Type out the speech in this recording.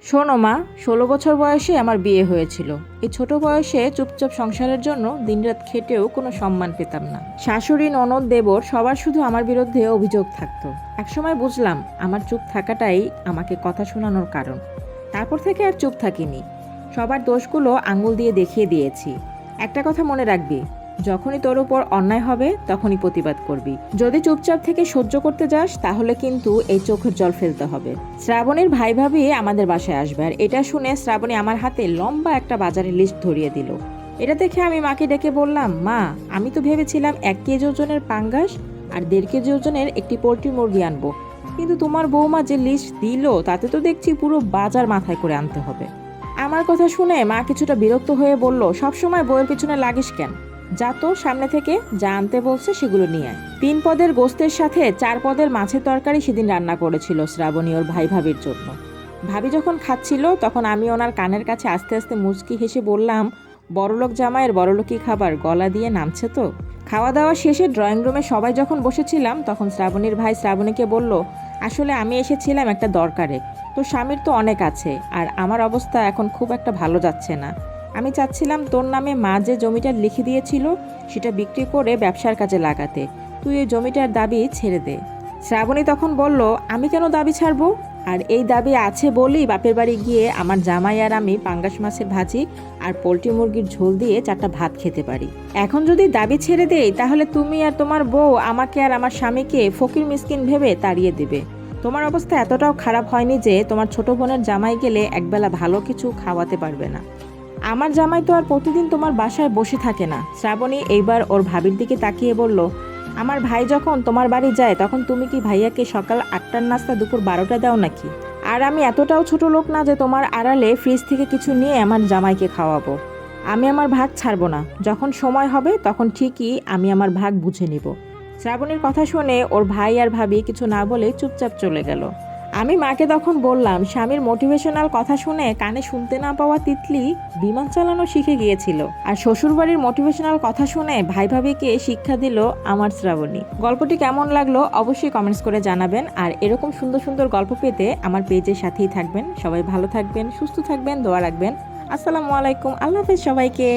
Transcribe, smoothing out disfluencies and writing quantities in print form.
শোনো মা, 16 বছর বয়সে আমার বিয়ে হয়েছিল। এই ছোট বয়সে চুপচাপ সংসারের জন্য দিনরাত খেটেও কোনো সম্মান পেতাম না। শাশুড়ি, ননদ, দেবর সবার শুধু আমার বিরুদ্ধে অভিযোগ থাকতো। একসময় বুঝলাম আমার চুপ থাকাটাই আমাকে কথা শোনানোর কারণ। তারপর থেকে আর চুপ থাকিনি। সবার দোষগুলো আঙুল দিয়ে দেখিয়ে দিয়েছি। একটা কথা মনে রাখবি, যখনই তোর উপর অন্যায় হবে তখনই প্রতিবাদ করবি। যদি চুপচাপ থেকে সহ্য করতে যাস তাহলে কিন্তু এই চোখের জল ফেলতে হবে। শ্রাবণীর ভাই ভাবি আমাদের বাসায় আসবে, আর এটা শুনে শ্রাবণী আমার হাতে লম্বা একটা বাজারের লিস্ট ধরিয়ে দিল। এটা দেখে আমি মাকে ডেকে বললাম, মা, আমি তো ভেবেছিলাম 1 কেজি ওজনের পাঙ্গাস আর 1.5 কেজি ওজনের একটি পোল্ট্রি মুরগি আনবো, কিন্তু তোমার বৌমা যে লিস্ট দিল তাতে তো দেখছি পুরো বাজার মাথায় করে আনতে হবে। আমার কথা শুনে মা কিছুটা বিরক্ত হয়ে বলল, সবসময় বইয়ের পিছনে লাগিস কেন? যা তো সামনে থেকে যা আনতে বলছে সেগুলো নিয়ে আয়। 3 পদের গোস্তের সাথে 4 পদের মাছের তরকারি সেদিন রান্না করেছিল শ্রাবণী ওর ভাই ভাবির জন্য। ভাবি যখন খাচ্ছিল তখন আমি ওনার কানের কাছে আস্তে আস্তে মুচকি হেসে বললাম, বড়লোক জামাইয়ের বড়লোকি খাবার গলা দিয়ে নামছে তো। খাওয়া দাওয়া শেষে ড্রয়িং রুমে সবাই যখন বসেছিলাম তখন শ্রাবণীর ভাই শ্রাবণীকে বলল, আসলে আমি এসেছিলাম একটা দরকারে। তোর স্বামীর তো অনেক আছে, আর আমার অবস্থা এখন খুব একটা ভালো যাচ্ছে না। আমি চাচ্ছিলাম তোর নামে মা যে জমিটা লিখে দিয়েছিল সেটা বিক্রি করে ব্যবসার কাজে লাগাতে। তুই এই জমিটার দাবি ছেড়ে দে। শ্রাবণী তখন বলল, আমি কেন দাবি ছাড়বো? আর এই দাবি আছে বলেই বাপের বাড়ি গিয়ে আমার জামাই আর আমি পাঙ্গাস মাছের ভাজি আর পোল্ট্রি মুরগির ঝোল দিয়ে 4টা ভাত খেতে পারি। এখন যদি দাবি ছেড়ে দেই তাহলে তুমি আর তোমার বউ আমাকে আর আমার স্বামীকে ফকির মিসকিন ভেবে তাড়িয়ে দেবে। তোমার অবস্থা এতটাও খারাপ হয়নি যে তোমার ছোট বোনের জামাই গেলে একবেলা ভালো কিছু খাওয়াতে পারবে না। আমার জামাই তো আর প্রতিদিন তোমার বাসায় বসে থাকে না। শ্রাবণী এইবার ওর ভাবির দিকে তাকিয়ে বলল, আমার ভাই যখন তোমার বাড়ি যায় তখন তুমি কি ভাইয়াকে সকাল 8টার নাস্তা দুপুর 12টা দাও নাকি? আর আমি এতটাও ছোট লোক না যে তোমার আড়ালে ফ্রিজ থেকে কিছু নিয়ে আমার জামাইকে খাওয়াবো। আমি আমার ভাগ ছাড়বো না। যখন সময় হবে তখন ঠিকই আমি আমার ভাগ বুঝে নিব। শ্রাবণীর কথা শুনে ওর ভাই আর ভাবি কিছু না বলে চুপচাপ চলে গেল। আমি মাকে তখন বললাম, স্বামীর মোটিভেশনাল কথা শুনে কানে শুনতে না পাওয়া তিতলি বিমান চালানো শিখে গিয়েছিল, আর শ্বশুরবাড়ির মোটিভেশনাল কথা শুনে ভাই ভাবিকে শিক্ষা দিল আমার শ্রাবণী। গল্পটি কেমন লাগলো অবশ্যই কমেন্টস করে জানাবেন, আর এরকম সুন্দর সুন্দর গল্প পেতে আমার পেজের সাথেই থাকবেন। সবাই ভালো থাকবেন, সুস্থ থাকবেন, দোয়া রাখবেন। আসসালামু আলাইকুম, আল্লাহ হাফেজ সবাইকে।